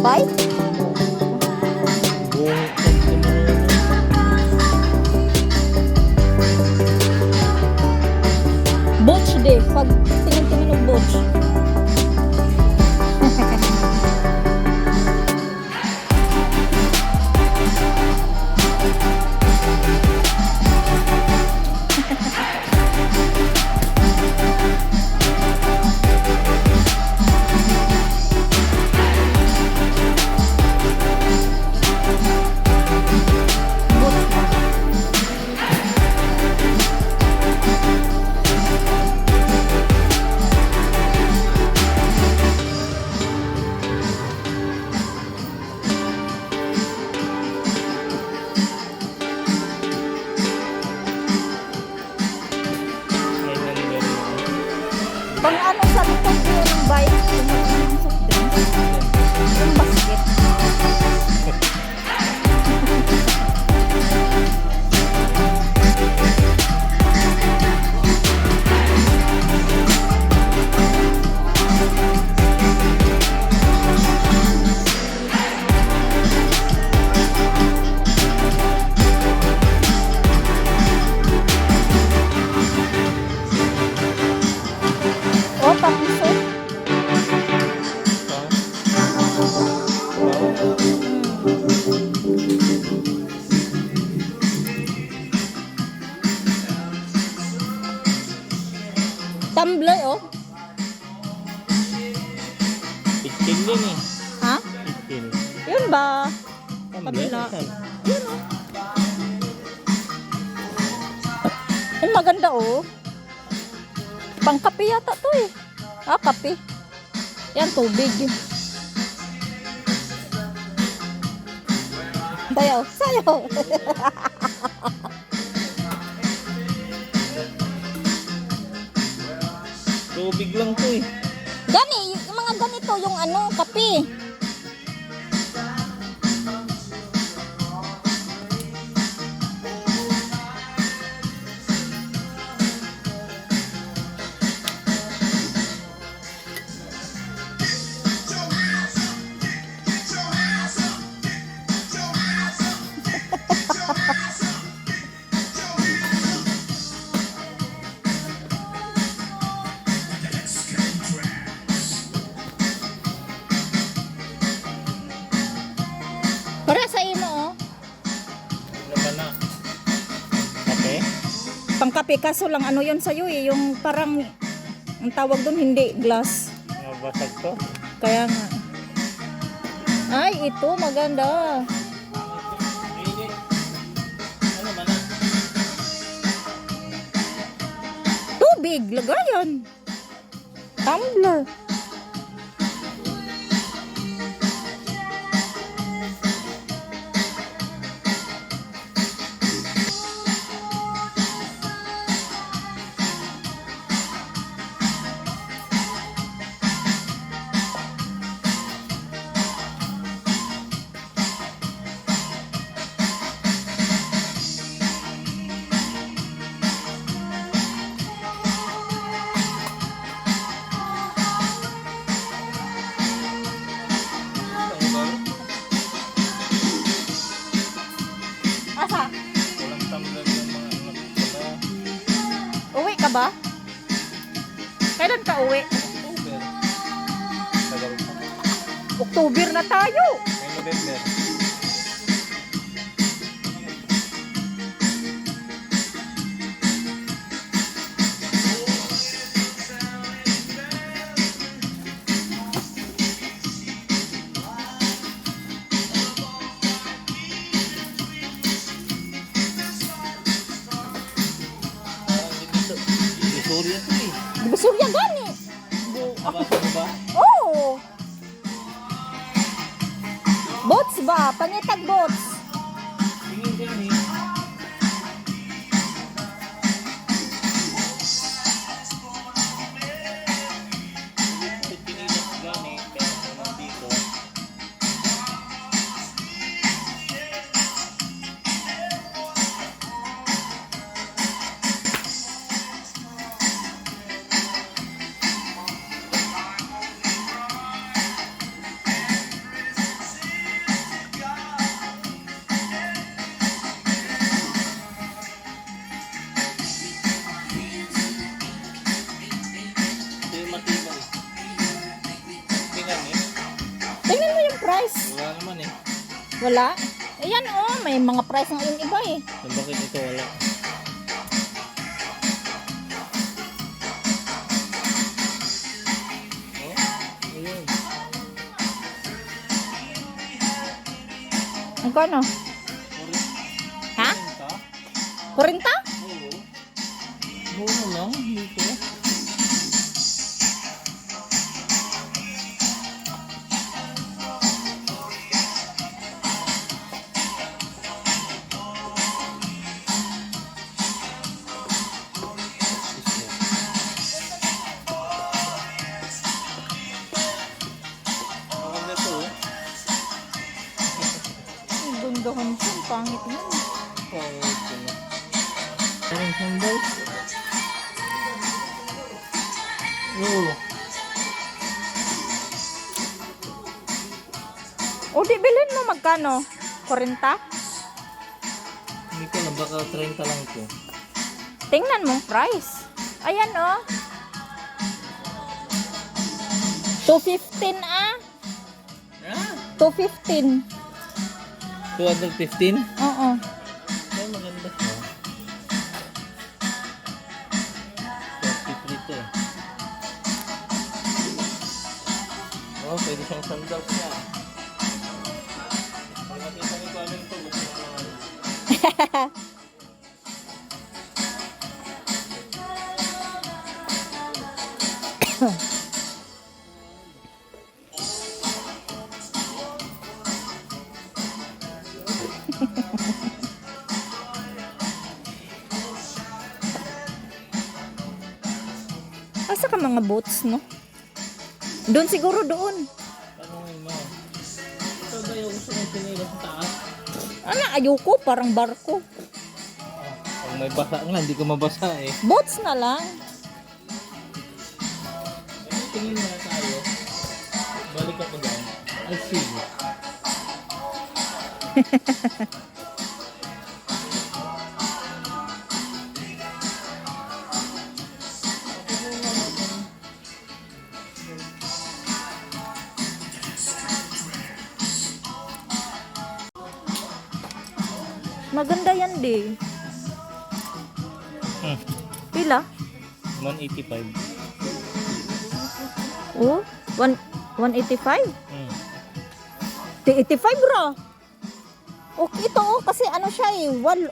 bike? Butch de. Pag tingin-tingin ng butch. Pang ano sa likod ko ng bike, yung soft drinks, yung basket. Oh, pang-soft. Tumbler, oh. 15 din eh. Ha? 15. Yun ba? Tumbler? Kabila. Saan? Yun, oh. Ang maganda, oh. Pang-kape yata to eh. Ah, kape. Yan, tubig. Sayaw, sayaw. Tubig lang to eh. Gani, yung mga ganito, yung ano, kape. Para sa imo, oh. Ano ba na? Okay? Pangkape, kaso lang ano yun sa'yo eh. Yung parang, ang tawag doon, hindi, glass. Nabasag to? Kaya nga. Ay, ito, maganda. Init. Ano ba na? Tubig, lagayan. Tumbler. Asa? Walang tumbler yung mga anak ko ba? Uwi ka ba? Kailan ka uwi? October. Tagal pa. October na tayo. May November. Divisoria to eh. Divisoria gani. Nabasa mo ba? Oo. Bots ba? Pangitag bots. Tingin dyan eh. Pinilas gani, kaya naman dito. Wala? Ayan oh, may mga price ng yung iba eh. So, bakit ito wala? Oh, ayun. Ang kano? Ha? Ka? 40? Oo. Mura lang dito. Maganda to, oh. Ang gundahan siya. Ang pangit mo. Oh, ito na. Parang sandals. Oo. O di bilhin mo magkano? 40? Hindi ko na, baka 30 lang to. Tingnan mong price. Ayan oh. 215 ah. Ah? 215. 215? Oo. Ay, maganda siya. 33 to eh. Oh, pwede siyang sandals niya. Pag nakita niyo kung ano ito, gusto ko naman. Asa ka mga boats, no? Doon siguro doon. Tanongin mo. Ito ba yung gusto mong pinila sa taas? Ano, ayoko, parang barko. Pag may basa nga, hindi ko mabasa eh. Boats na lang. Tingin na tayo. Balik ako doon. I'll see you. Maganda yan, di. Hmm. Pila? 185. Oh, 185? Hmm. 85 bro. Okay ito oh, kasi ano siya eh, 5.